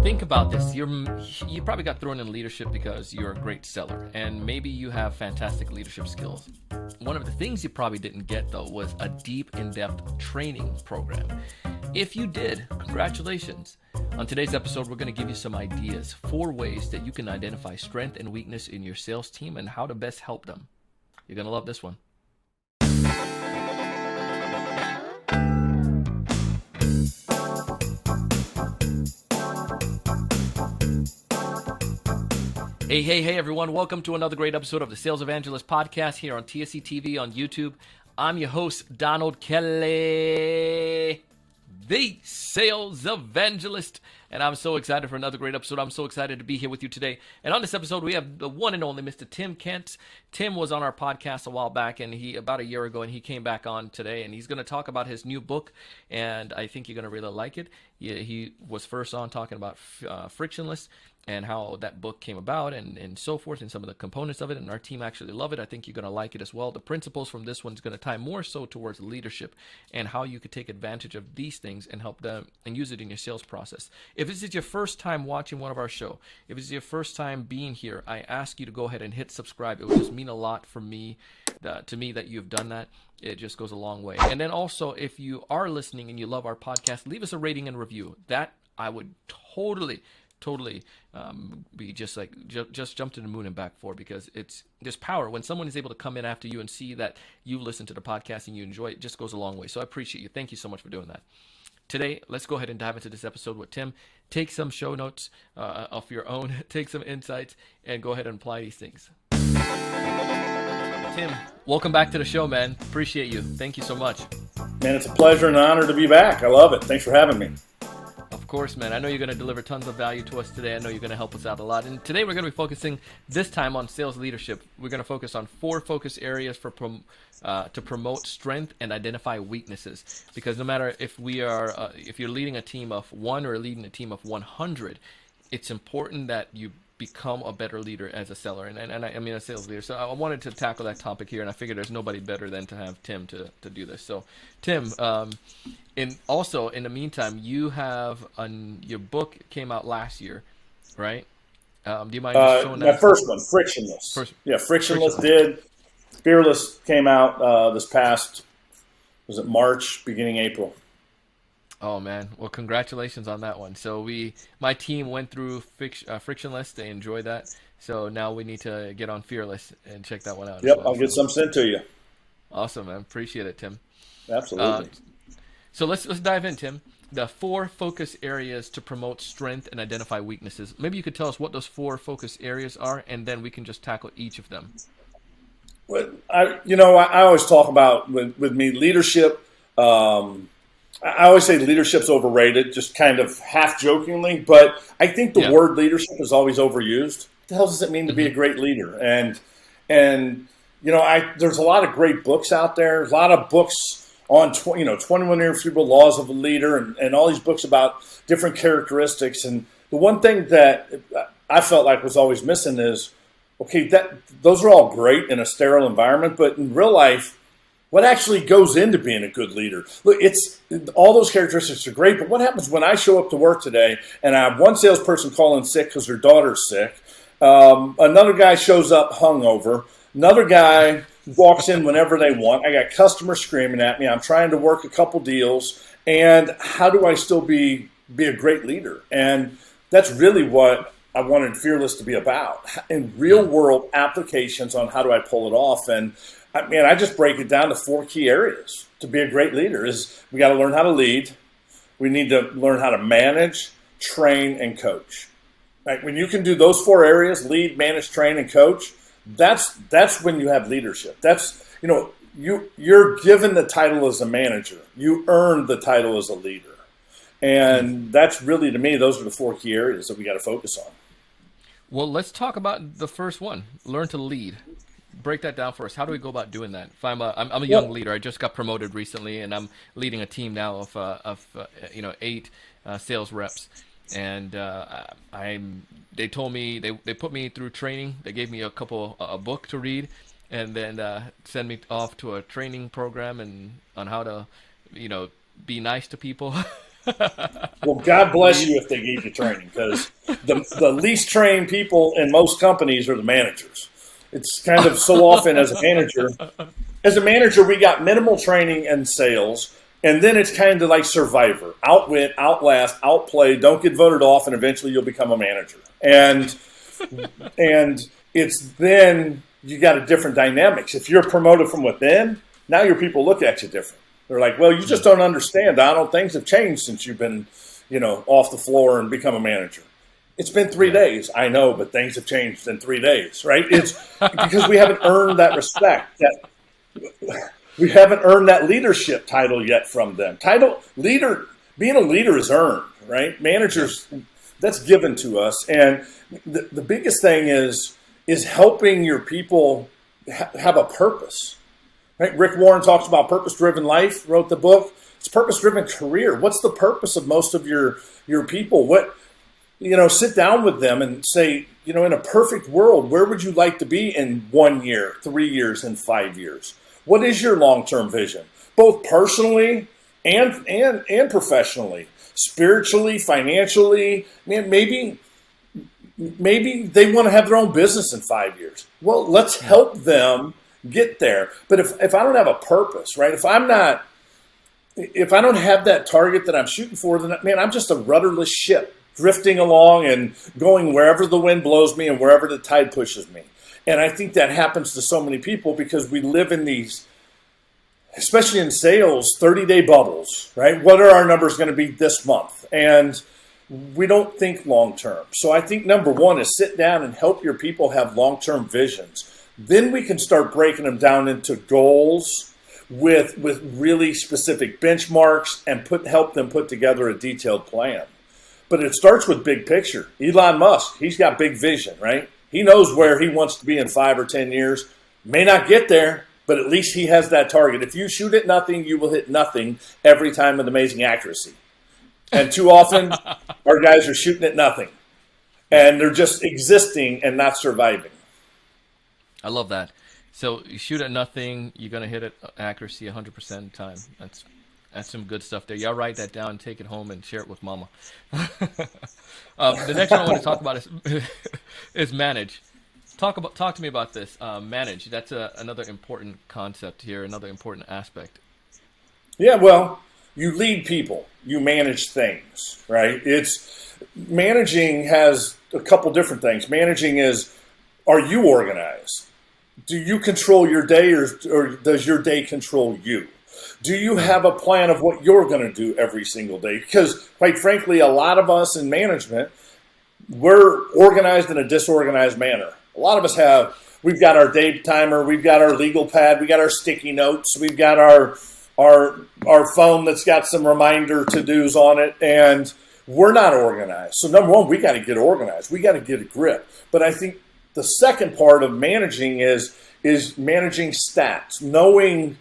Think about this. You probably got thrown in leadership because you're a great seller, and maybe you have fantastic leadership skills. One of the things you probably didn't get, though, was a deep, in-depth training program. If you did, congratulations. On today's episode, we're going to give you some ideas, 4 ways that you can identify strength and weakness in your sales team and how to best help them. You're going to love this one. Hey, everyone. Welcome to another great episode of the Sales Evangelist podcast here on TSC TV on YouTube. I'm your host, Donald Kelly, the Sales Evangelist, and I'm so excited for another great episode. I'm so excited to be here with you today. And on this episode, we have the one and only Mr. Tim Kintz. Tim was on our podcast a while back, and about a year ago, and he came back on today, and he's going to talk about his new book, and I think you're going to really like it. He was first on talking about Frictionless and how that book came about and so forth, and some of the components of it, and our team actually love it. I think you're going to like it as well. The principles from this one is going to tie more so towards leadership and how you could take advantage of these things and help them and use it in your sales process. If this is your first time watching one of our show, if this is your first time being here, I ask you to go ahead and hit subscribe. It would just mean a lot for me, to me, that you've done that. It just goes a long way. And then also, if you are listening and you love our podcast, leave us a rating and review. That I would totally be just jump to the moon and back for, because there's power when someone is able to come in after you and see that you listen to the podcast and you enjoy it. It just goes a long way. So I appreciate you. Thank you so much for doing that. Today, let's go ahead and dive into this episode with Tim. Take some show notes of your own, take some insights, and go ahead and apply these things. Tim, welcome back to the show, man. Appreciate you. Thank you so much. Man, it's a pleasure and an honor to be back. I love it. Thanks for having me. Of course, man. I know you're going to deliver tons of value to us today. I know you're going to help us out a lot. And today we're going to be focusing this time on sales leadership. We're going to focus on 4 focus areas to promote strength and identify weaknesses. Because no matter if you're leading a team of 1 or leading a team of 100, it's important that you become a better leader as a seller, and I mean a sales leader. So I wanted to tackle that topic here, and I figured there's nobody better than to have Tim to do this. So Tim, also in the meantime, you have your book came out last year, right? Do you mind just showing that? My first one, Frictionless. Frictionless did. Fearless came out this past, was it March, beginning April. Oh man, well congratulations on that one. So my team went through Frictionless. They enjoyed that. So now we need to get on Fearless and check that one out. Yep, I'll get some sent to you. Awesome, man. Appreciate it, Tim. Absolutely. So let's dive in, Tim. The 4 focus areas to promote strength and identify weaknesses. Maybe you could tell us what those 4 focus areas are, and then we can just tackle each of them. Well, I always talk about with me leadership. I always say leadership's overrated, just kind of half jokingly, but I think the word leadership is always overused. What the hell does it mean to be a great leader? And there's a lot of great books out there. A lot of books on 21 Irrefutable Laws of a Leader, and all these books about different characteristics. And the one thing that I felt like was always missing is, okay, those are all great in a sterile environment, but in real life, what actually goes into being a good leader? Look, all those characteristics are great, but what happens when I show up to work today and I have one salesperson calling sick because their daughter's sick, another guy shows up hungover, another guy walks in whenever they want, I got customers screaming at me, I'm trying to work a couple deals, and how do I still be a great leader? And that's really what I wanted Fearless to be about, in real-world applications on how do I pull it off. And I just break it down to 4 key areas to be a great leader. Is we got to learn how to lead. We need to learn how to manage, train, and coach. Right? When you can do those 4 areas, lead, manage, train, and coach, that's when you have leadership. That's, you're given the title as a manager. You earn the title as a leader. And that's really, to me, those are the 4 key areas that we got to focus on. Well, let's talk about the first one, learn to lead. Break that down for us. How do we go about doing that? If I'm a young leader. I just got promoted recently, and I'm leading a team now of 8 sales reps. And they told me they put me through training. They gave me a book to read, and then send me off to a training program and on how to be nice to people. Well, God bless you if they gave you training, because the least trained people in most companies are the managers. It's kind of so often as a manager, we got minimal training in sales, and then it's kind of like Survivor: outwit, outlast, outplay. Don't get voted off, and eventually you'll become a manager. And it's then you got a different dynamics. If you're promoted from within, now your people look at you different. They're like, well, you just don't understand, Donald. Things have changed since you've been, off the floor and become a manager. It's been 3 days. I know, but things have changed in 3 days, right? It's because we haven't earned that respect. We haven't earned that leadership title yet from them. Being a leader is earned, right? Managers, that's given to us. And the biggest thing is helping your people have a purpose. Right? Rick Warren talks about purpose-driven life, wrote the book. It's purpose-driven career. What's the purpose of most of your people? Sit down with them and say, in a perfect world, where would you like to be in 1 year, 3 years, and 5 years? What is your long-term vision? Both personally and professionally, spiritually, financially. Man, maybe they want to have their own business in 5 years. Well, let's help them get there. But if I don't have a purpose, right? If I don't have that target that I'm shooting for, then man, I'm just a rudderless ship drifting along and going wherever the wind blows me and wherever the tide pushes me. And I think that happens to so many people because we live in these, especially in sales, 30-day bubbles, right? What are our numbers going to be this month? And we don't think long-term. So I think number one is sit down and help your people have long-term visions. Then we can start breaking them down into goals with really specific benchmarks and help them put together a detailed plan. But it starts with big picture. Elon Musk, he's got big vision, right? He knows where he wants to be in 5 or 10 years. May not get there, but at least he has that target. If you shoot at nothing, you will hit nothing every time with amazing accuracy. And too often, our guys are shooting at nothing. And they're just existing and not surviving. I love that. So you shoot at nothing, you're going to hit it accuracy 100% of the time. That's some good stuff there. Y'all write that down, take it home, and share it with mama. The next one I want to talk about is manage. Talk to me about this. Manage. That's another important concept here, another important aspect. Yeah, well, you lead people, you manage things, right? Managing has a couple different things. Managing is, are you organized? Do you control your day, or does your day control you? Do you have a plan of what you're going to do every single day? Because, quite frankly, a lot of us in management, we're organized in a disorganized manner. A lot of us we've got our day timer, we've got our legal pad, we got our sticky notes, we've got our phone that's got some reminder to-dos on it, and we're not organized. So number one, we got to get organized. We got to get a grip. But I think the second part of managing is managing stats, knowing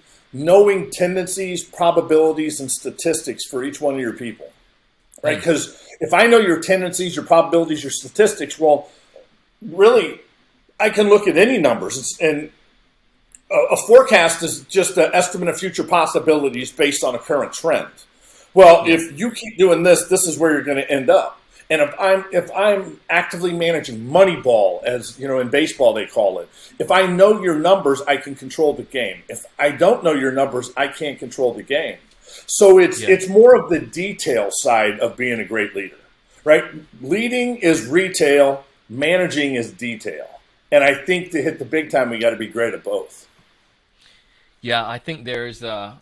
tendencies, probabilities, and statistics for each one of your people, right? Because if I know your tendencies, your probabilities, your statistics, well, really, I can look at any numbers. And a forecast is just an estimate of future possibilities based on a current trend. Well, if you keep doing this, this is where you're going to end up. And if I'm actively managing Moneyball, as in baseball they call it, if I know your numbers, I can control the game. If I don't know your numbers, I can't control the game. So it's more of the detail side of being a great leader, right? Leading is retail, managing is detail. And I think to hit the big time, we got to be great at both. Yeah, I think there's the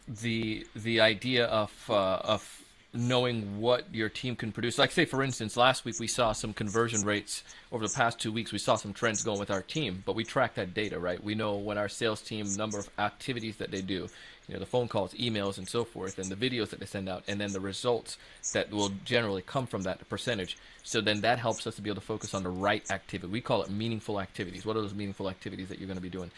idea of knowing what your team can produce. Like, say, for instance, last week we saw some conversion rates. Over the past 2 weeks, we saw some trends going with our team, but we track that data, right? We know when our sales team, number of activities that they do, the phone calls, emails, and so forth, and the videos that they send out, and then the results that will generally come from that percentage. So then that helps us to be able to focus on the right activity. We call it meaningful activities. What are those meaningful activities that you're going to be doing?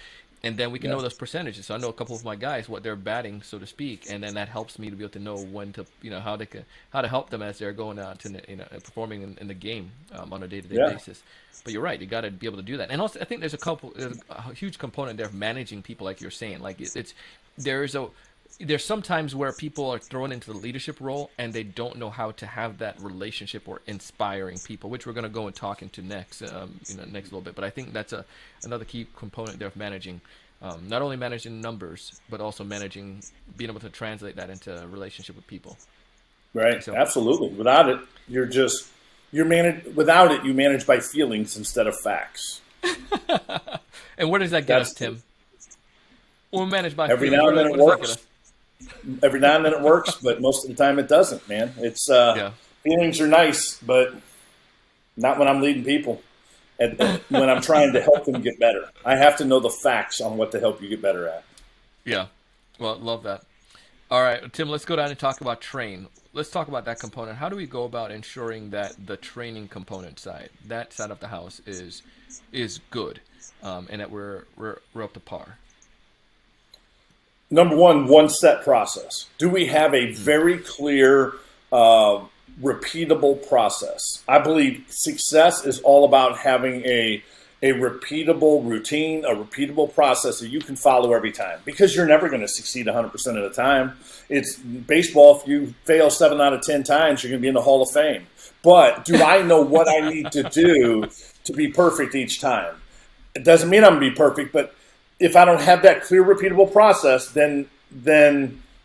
And then we can know those percentages. So I know a couple of my guys, what they're batting, so to speak, and then that helps me to be able to know when to, how to help them as they're going out to, performing in the game on a day-to-day basis. But you're right, you got to be able to do that. And also, I think there's a huge component there of managing people, like you're saying. Like there's sometimes where people are thrown into the leadership role and they don't know how to have that relationship or inspiring people, which we're going to go and talk into next, next little bit. But I think that's another key component there of managing, not only managing numbers, but also managing, being able to translate that into a relationship with people. Right. So, Absolutely. Without it, without it, you manage by feelings instead of facts. and where does that get us, Tim? We'll manage by every feelings. now and then it works. Every now and then it works, but most of the time it doesn't, man. It's feelings are nice, but not when I'm leading people. And when I'm trying to help them get better, I have to know the facts on what to help you get better at. Yeah. Well, love that. All right, Tim, let's go down and talk about train. Let's talk about that component. How do we go about ensuring that the training component side, that side of the house is good, and that we're up to par? Number one set process. Do we have a very clear, repeatable process? I believe success is all about having a repeatable routine, a repeatable process that you can follow every time, because you're never going to succeed 100% of the time. It's baseball. If you fail 7 out of 10 times, you're going to be in the Hall of Fame. But do I know what I need to do to be perfect each time? It doesn't mean I'm going to be perfect, but if I don't have that clear, repeatable process, then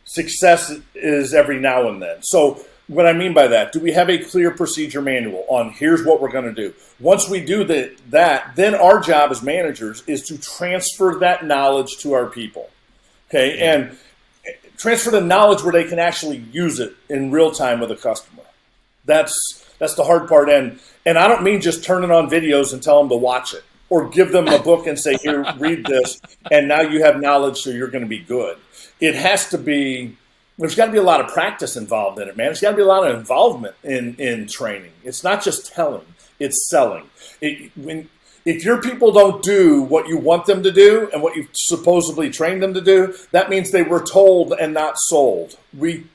success is every now and then. So what I mean by that, do we have a clear procedure manual on here's what we're going to do? Once we do that, then our job as managers is to transfer that knowledge to our people, okay? And transfer the knowledge where they can actually use it in real time with a customer. That's the hard part. And I don't mean just turn it on videos and tell them to watch it, or give them a book and say, here, read this, and now you have knowledge, so you're going to be good. It has to be, there's got to be a lot of practice involved in it, man. There's got to be a lot of involvement in training. It's not just telling, it's selling. If your people don't do what you want them to do and what you've supposedly trained them to do, that means they were told and not sold. We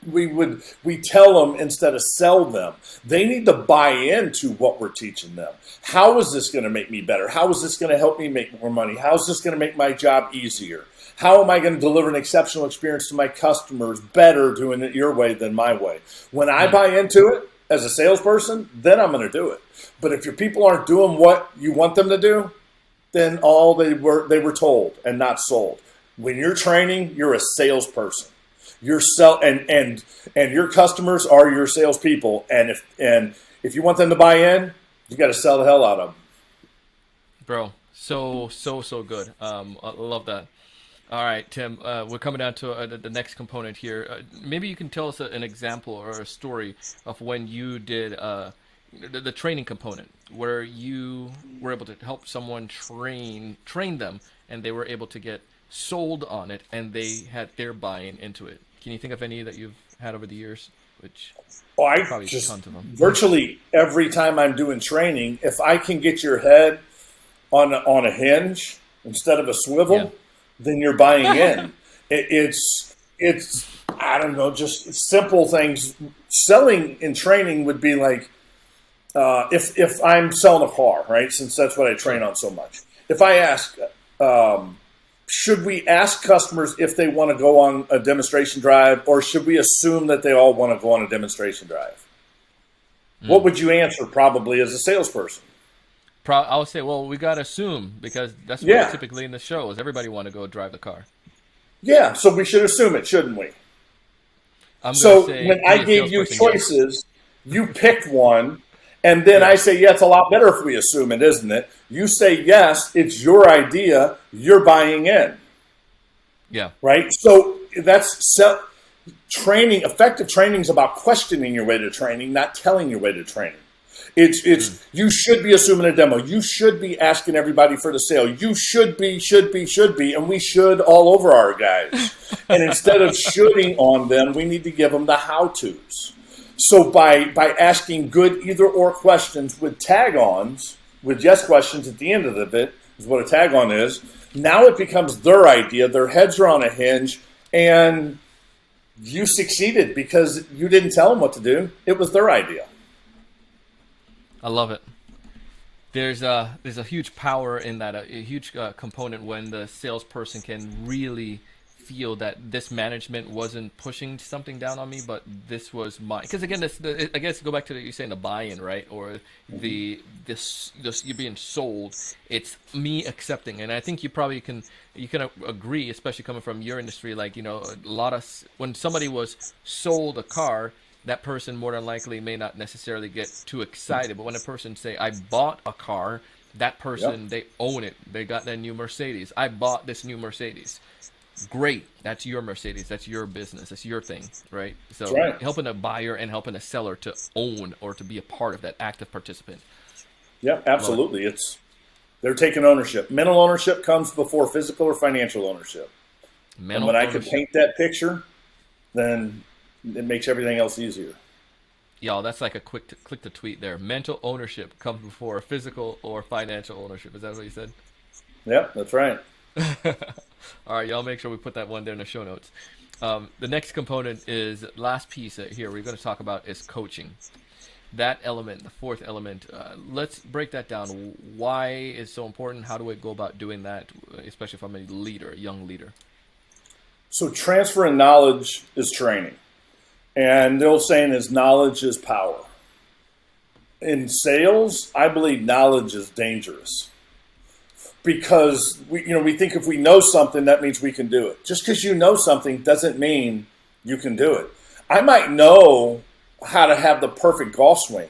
tell them instead of sell them. They need to buy into what we're teaching them. How is this going to make me better? How is this going to help me make more money? How is this going to make my job easier? How am I going to deliver an exceptional experience to my customers better doing it your way than my way? When I buy into it as a salesperson, then I'm going to do it. But if your people aren't doing what you want them to do, then all they were told and not sold. When you're training, you're a salesperson. You're and your customers are your salespeople. And if you want them to buy in, you got to sell the hell out of them. Bro, so good. I love that. All right, Tim, we're coming down to the next component here. Maybe you can tell us an example or a story of when you did the training component, where you were able to help someone train them, and they were able to get sold on it, and they had their buy-in into it. Can you think of any that you've had over the years? Which probably just tons of them. Virtually every time I'm doing training, if I can get your head on a hinge instead of a swivel, then you're buying in. It's I don't know, just simple things. Selling and training would be like, if I'm selling a car, right? Since that's what I train on so much. If I ask, should we ask customers if they want to go on a demonstration drive, or should we assume that they all want to go on a demonstration drive? What would you answer probably as a salesperson? I would say, well, we got to assume, because that's what typically in the shows, everybody want to go drive the car. Yeah, so we should assume it, shouldn't we? So when I gave you choices, you picked one, and then I say, yeah, it's a lot better if we assume it, isn't it? You say, yes, it's your idea, you're buying in. Yeah. Right? So that's training. Effective training is about questioning your way to training, not telling your way to training. You should be assuming a demo. You should be asking everybody for the sale. You should be, and we should all over our guys. And instead of shoulding on them, we need to give them the how-tos. So by asking good either-or questions with tag-ons, with yes questions at the end of it, is what a tag-on is, now it becomes their idea. Their heads are on a hinge, and you succeeded because you didn't tell them what to do. It was their idea. I love it. There's a huge power in that, a huge component when the salesperson can really feel that this management wasn't pushing something down on me, but this was my, because again, I guess go back to you saying the buy-in, right? Or this you're being sold. It's me accepting, and I think you can agree, especially coming from your industry, like, a lot of, when somebody was sold a car, that person more than likely may not necessarily get too excited. But when a person say, I bought a car, that person, they own it. They got that new Mercedes. I bought this new Mercedes. Great. That's your Mercedes. That's your business. That's your thing, right? So helping a buyer and helping a seller to own or to be a part of that active participant. Yeah, absolutely. They're taking ownership. Mental ownership comes before physical or financial ownership. And when I can paint that picture, then it makes everything else easier. Y'all, that's like a click to tweet there. Mental ownership comes before physical or financial ownership. Is that what you said? Yep, that's right. All right, y'all, make sure we put that one there in the show notes. The next component is, last piece here we're going to talk about is coaching. That element, the fourth element, let's break that down. Why is so important? How do we go about doing that, especially if I'm a leader, a young leader? So transferring knowledge is training. And the old saying is knowledge is power. In sales, I believe knowledge is dangerous because we think if we know something, that means we can do it. Just because you know something doesn't mean you can do it. I might know how to have the perfect golf swing.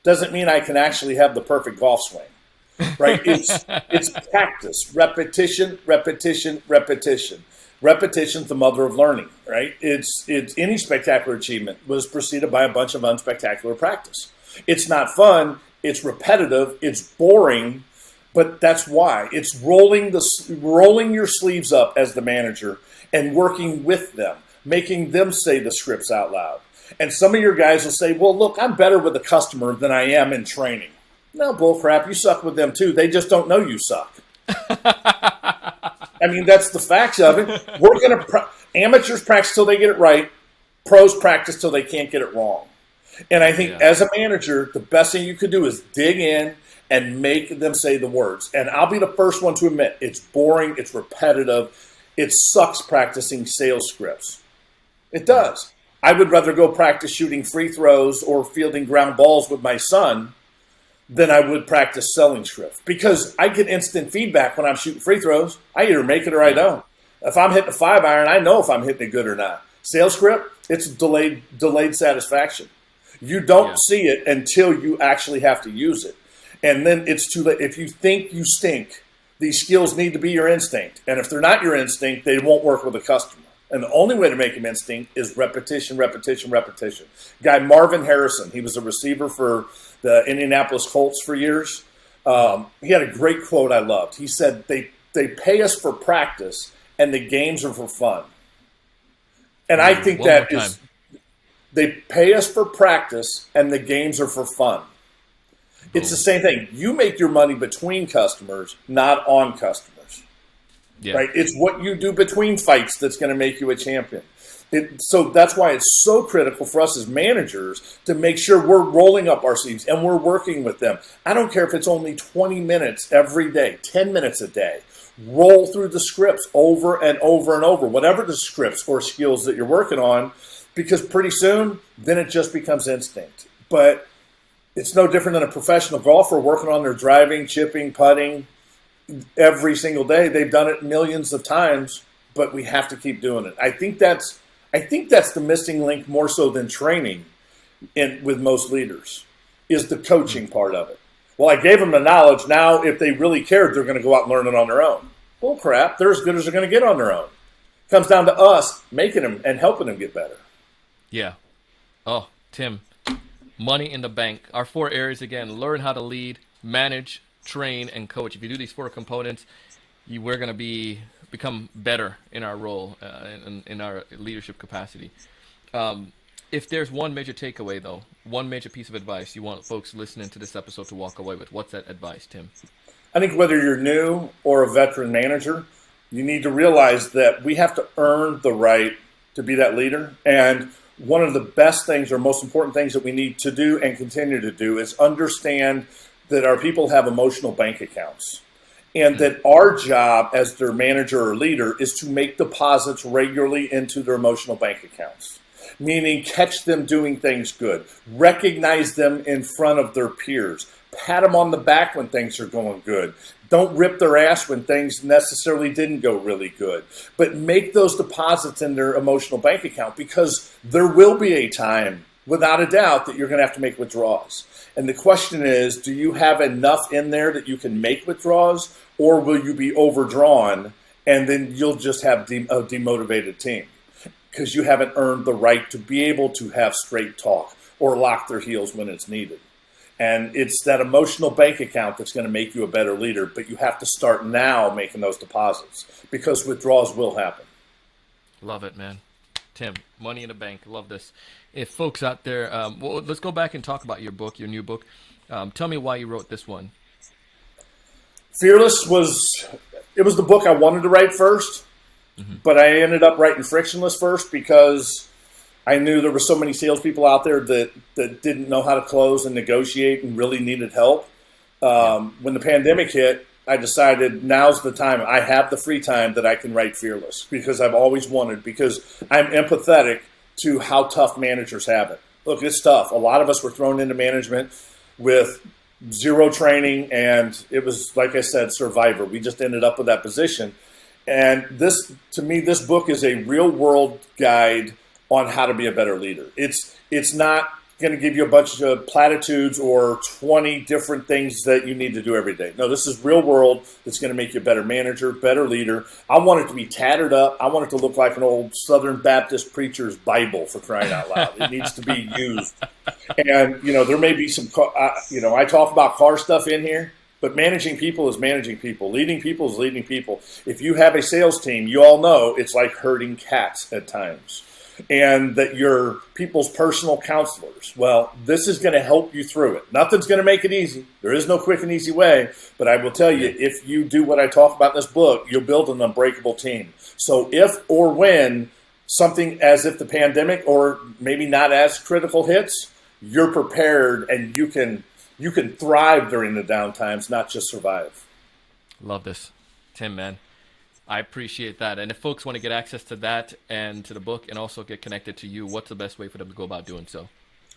Doesn't mean I can actually have the perfect golf swing, right? It's practice, repetition, repetition, repetition. Repetition's the mother of learning, right? It's any spectacular achievement was preceded by a bunch of unspectacular practice. It's not fun. It's repetitive. It's boring, but that's why. It's rolling your sleeves up as the manager and working with them, making them say the scripts out loud. And some of your guys will say, well, look, I'm better with the customer than I am in training. No, bullcrap. You suck with them too. They just don't know you suck. I mean, that's the facts of it. We're going to amateurs practice till they get it right. Pros practice till they can't get it wrong. And I think as a manager, the best thing you could do is dig in and make them say the words. And I'll be the first one to admit it's boring. It's repetitive. It sucks practicing sales scripts. It does. I would rather go practice shooting free throws or fielding ground balls with my son than I would practice selling scripts because I get instant feedback when I'm shooting free throws. I either make it or I don't. If I'm hitting a 5-iron, I know if I'm hitting it good or not. Sales script, it's delayed satisfaction. You don't see it until you actually have to use it. And then it's too late. If you think you stink, these skills need to be your instinct. And if they're not your instinct, they won't work with a customer. And the only way to make them instinct is repetition, repetition, repetition. Guy Marvin Harrison, he was a receiver for the Indianapolis Colts for years. He had a great quote I loved. He said, they pay us for practice and the games are for fun. And I think that is, they pay us for practice and the games are for fun. It's the same thing. You make your money between customers, not on customers. Right? It's what you do between fights that's going to make you a champion. So that's why it's so critical for us as managers to make sure we're rolling up our sleeves and we're working with them. I don't care if it's only 20 minutes every day, 10 minutes a day. Roll through the scripts over and over and over, whatever the scripts or skills that you're working on, because pretty soon, then it just becomes instinct. But it's no different than a professional golfer working on their driving, chipping, putting every single day. They've done it millions of times, but we have to keep doing it. I think that's the missing link more so than training with most leaders, is the coaching part of it. Well, I gave them the knowledge. Now, if they really cared, they're going to go out and learn it on their own. Well, crap, they're as good as they're going to get on their own. It comes down to us making them and helping them get better. Yeah. Oh, Tim, money in the bank. Our 4 areas, again, learn how to lead, manage, train, and coach. If you do these 4 components, we're going to become better in our role, in our leadership capacity. If there's one major takeaway, though, one major piece of advice you want folks listening to this episode to walk away with, what's that advice, Tim? I think whether you're new or a veteran manager, you need to realize that we have to earn the right to be that leader. And one of the best things or most important things that we need to do and continue to do is understand that our people have emotional bank accounts. And that our job as their manager or leader is to make deposits regularly into their emotional bank accounts. Meaning catch them doing things good, recognize them in front of their peers, pat them on the back when things are going good. Don't rip their ass when things necessarily didn't go really good, but make those deposits in their emotional bank account, because there will be a time, without a doubt, that you're going to have to make withdrawals. And the question is, do you have enough in there that you can make withdrawals, or will you be overdrawn and then you'll just have a demotivated team? Because you haven't earned the right to be able to have straight talk or lock their heels when it's needed. And it's that emotional bank account that's going to make you a better leader, but you have to start now making those deposits, because withdrawals will happen. Love it, man. Tim, money in the bank. Love this. If folks out there, well, let's go back and talk about your book, your new book. Tell me why you wrote this one. Fearless was the book I wanted to write first. But I ended up writing Frictionless first, because I knew there were so many salespeople out there that didn't know how to close and negotiate and really needed help. When the pandemic hit, I decided now's the time. I have the free time that I can write Fearless, because I've always wanted, because I'm empathetic to how tough managers have it. Look, it's tough. A lot of us were thrown into management with zero training, and it was, like I said, survivor. We just ended up with that position. And this, to me, this book is a real world guide on how to be a better leader. It's not going to give you a bunch of platitudes or 20 different things that you need to do every day. No, this is real world that's going to make you a better manager, better leader. I want it to be tattered up. I want it to look like an old Southern Baptist preacher's Bible, for crying out loud. It needs to be used. And, there may be some, I talk about car stuff in here. But managing people is managing people. Leading people is leading people. If you have a sales team, you all know it's like herding cats at times. And that you're people's personal counselors. Well, this is going to help you through it. Nothing's going to make it easy. There is no quick and easy way. But I will tell you, if you do what I talk about in this book, you'll build an unbreakable team. So if or when something as if the pandemic or maybe not as critical hits, you're prepared and you can thrive during the downtimes, not just survive. Love this. Tim, man, I appreciate that. And if folks want to get access to that and to the book and also get connected to you, what's the best way for them to go about doing so?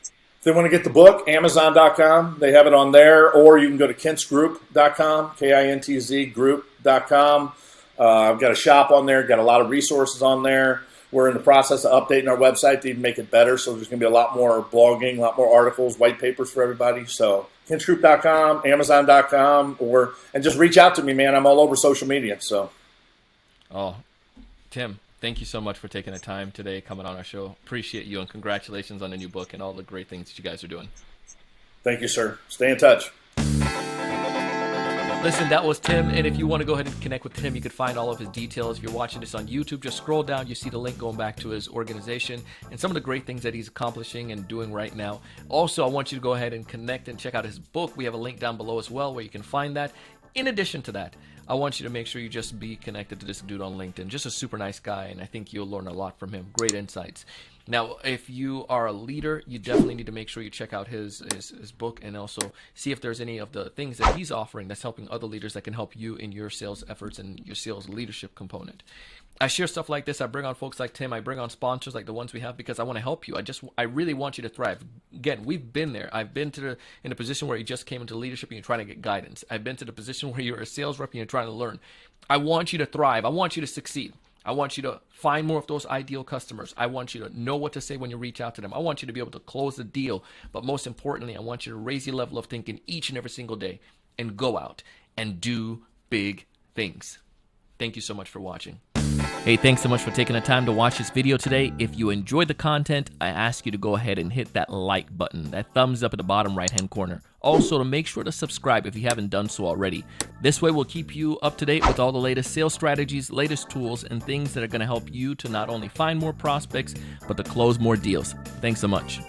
If they want to get the book, Amazon.com. They have it on there. Or you can go to kintzgroup.com, K-I-N-T-Z group.com. I've got a shop on there, got a lot of resources on there. We're in the process of updating our website to even make it better. So there's going to be a lot more blogging, a lot more articles, white papers for everybody. So kintzgroup.com, Amazon.com, and just reach out to me, man. I'm all over social media. So. Oh, Tim, thank you so much for taking the time today, coming on our show. Appreciate you, and congratulations on the new book and all the great things that you guys are doing. Thank you, sir. Stay in touch. Listen, that was Tim, and if you want to go ahead and connect with Tim, you could find all of his details. If you're watching this on YouTube, just scroll down. You see the link going back to his organization and some of the great things that he's accomplishing and doing right now. Also, I want you to go ahead and connect and check out his book. We have a link down below as well where you can find that. In addition to that, I want you to make sure you just be connected to this dude on LinkedIn. Just a super nice guy, and I think you'll learn a lot from him. Great insights. Now, if you are a leader, you definitely need to make sure you check out his book and also see if there's any of the things that he's offering that's helping other leaders that can help you in your sales efforts and your sales leadership component. I share stuff like this. I bring on folks like Tim. I bring on sponsors like the ones we have because I want to help you. I really want you to thrive. Again, we've been there. I've been in a position where you just came into leadership and you're trying to get guidance. I've been to the position where you're a sales rep and you're trying to learn. I want you to thrive. I want you to succeed. I want you to find more of those ideal customers. I want you to know what to say when you reach out to them. I want you to be able to close the deal. But most importantly, I want you to raise your level of thinking each and every single day and go out and do big things. Thank you so much for watching. Hey, thanks so much for taking the time to watch this video today. If you enjoyed the content, I ask you to go ahead and hit that like button, that thumbs up at the bottom right-hand corner. Also, to make sure to subscribe if you haven't done so already. This way, we'll keep you up to date with all the latest sales strategies, latest tools, and things that are going to help you to not only find more prospects, but to close more deals. Thanks so much.